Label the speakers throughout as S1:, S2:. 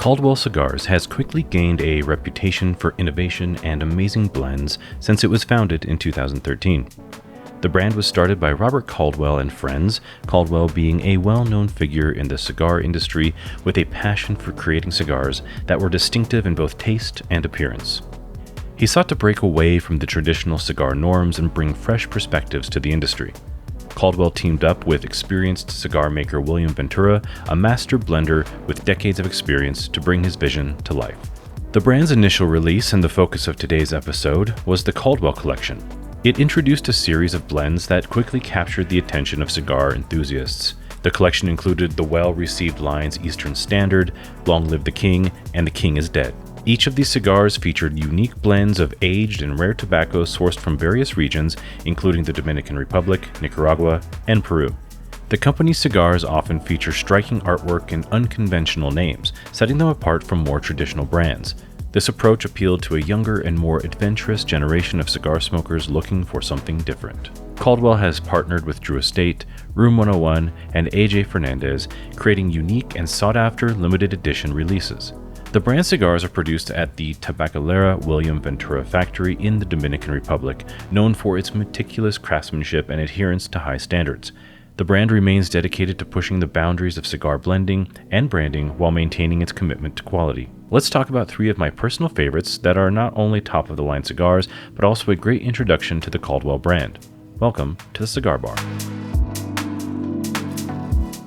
S1: Caldwell Cigars has quickly gained a reputation for innovation and amazing blends since it was founded in 2013. The brand was started by Robert Caldwell and friends, Caldwell being a well-known figure in the cigar industry with a passion for creating cigars that were distinctive in both taste and appearance. He sought to break away from the traditional cigar norms and bring fresh perspectives to the industry. Caldwell teamed up with experienced cigar maker William Ventura, a master blender with decades of experience, to bring his vision to life. The brand's initial release and the focus of today's episode was the Caldwell Collection. It introduced a series of blends that quickly captured the attention of cigar enthusiasts. The collection included the well-received lines Eastern Standard, Long Live the King, and The King is Dead. Each of these cigars featured unique blends of aged and rare tobacco sourced from various regions, including the Dominican Republic, Nicaragua, and Peru. The company's cigars often feature striking artwork and unconventional names, setting them apart from more traditional brands. This approach appealed to a younger and more adventurous generation of cigar smokers looking for something different. Caldwell has partnered with Drew Estate, Room 101, and AJ Fernandez, creating unique and sought-after limited edition releases. The brand cigars are produced at the Tabacalera William Ventura factory in the Dominican Republic, known for its meticulous craftsmanship and adherence to high standards. The brand remains dedicated to pushing the boundaries of cigar blending and branding while maintaining its commitment to quality. Let's talk about three of my personal favorites that are not only top-of-the-line cigars, but also a great introduction to the Caldwell brand. Welcome to the Cigar Bar.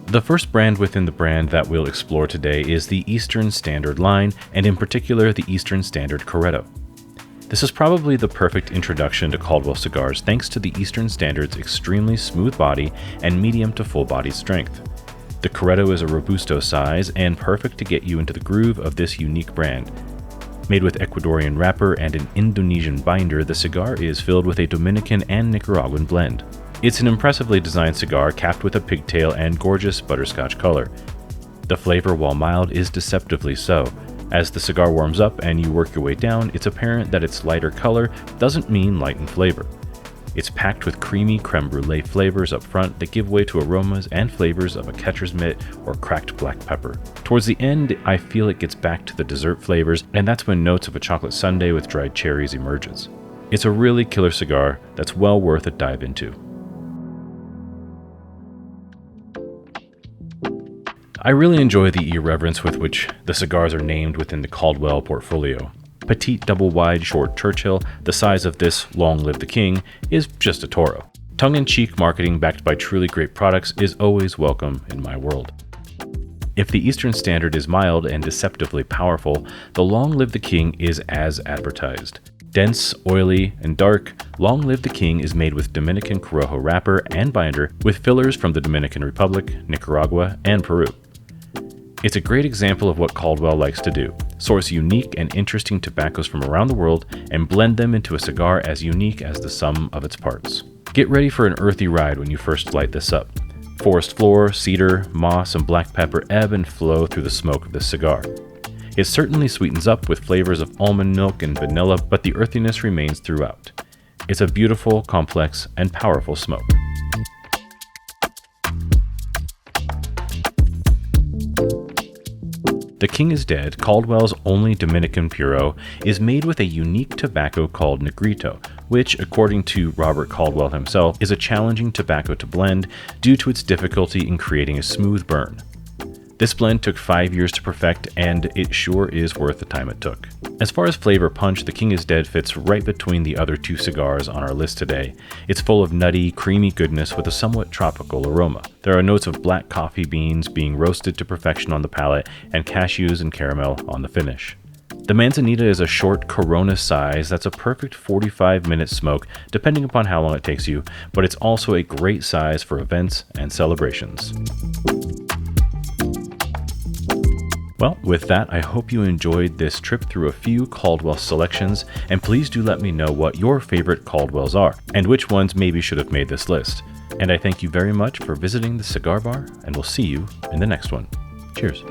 S1: The first brand within the brand that we'll explore today is the Eastern Standard line, and in particular the Eastern Standard Coretto. This is probably the perfect introduction to Caldwell cigars thanks to the Eastern Standard's extremely smooth body and medium to full body strength. The Coretto is a Robusto size and perfect to get you into the groove of this unique brand. Made with Ecuadorian wrapper and an Indonesian binder, the cigar is filled with a Dominican and Nicaraguan blend. It's an impressively designed cigar capped with a pigtail and gorgeous butterscotch color. The flavor, while mild, is deceptively so. As the cigar warms up and you work your way down, it's apparent that its lighter color doesn't mean light in flavor. It's packed with creamy creme brulee flavors up front that give way to aromas and flavors of a catcher's mitt or cracked black pepper. Towards the end, I feel it gets back to the dessert flavors, and that's when notes of a chocolate sundae with dried cherries emerges. It's a really killer cigar that's well worth a dive into. I really enjoy the irreverence with which the cigars are named within the Caldwell portfolio. Petite Double Wide Short Churchill, the size of this Long Live the King, is just a Toro. Tongue-in-cheek marketing backed by truly great products is always welcome in my world. If the Eastern Standard is mild and deceptively powerful, the Long Live the King is as advertised. Dense, oily, and dark, Long Live the King is made with Dominican Corojo wrapper and binder with fillers from the Dominican Republic, Nicaragua, and Peru. It's a great example of what Caldwell likes to do: source unique and interesting tobaccos from around the world and blend them into a cigar as unique as the sum of its parts. Get ready for an earthy ride when you first light this up. Forest floor, cedar, moss, and black pepper ebb and flow through the smoke of this cigar. It certainly sweetens up with flavors of almond milk and vanilla, but the earthiness remains throughout. It's a beautiful, complex, and powerful smoke. The King is Dead, Caldwell's only Dominican Puro, is made with a unique tobacco called Negrito, which, according to Robert Caldwell himself, is a challenging tobacco to blend due to its difficulty in creating a smooth burn. This blend took 5 years to perfect, and it sure is worth the time it took. As far as flavor punch, the King is Dead fits right between the other two cigars on our list today. It's full of nutty, creamy goodness with a somewhat tropical aroma. There are notes of black coffee beans being roasted to perfection on the palate, and cashews and caramel on the finish. The Manzanita is a short Corona size that's a perfect 45-minute smoke, depending upon how long it takes you, but it's also a great size for events and celebrations. Well, with that, I hope you enjoyed this trip through a few Caldwell selections, and please do let me know what your favorite Caldwells are, and which ones maybe should have made this list. And I thank you very much for visiting the Cigar Bar, and we'll see you in the next one. Cheers.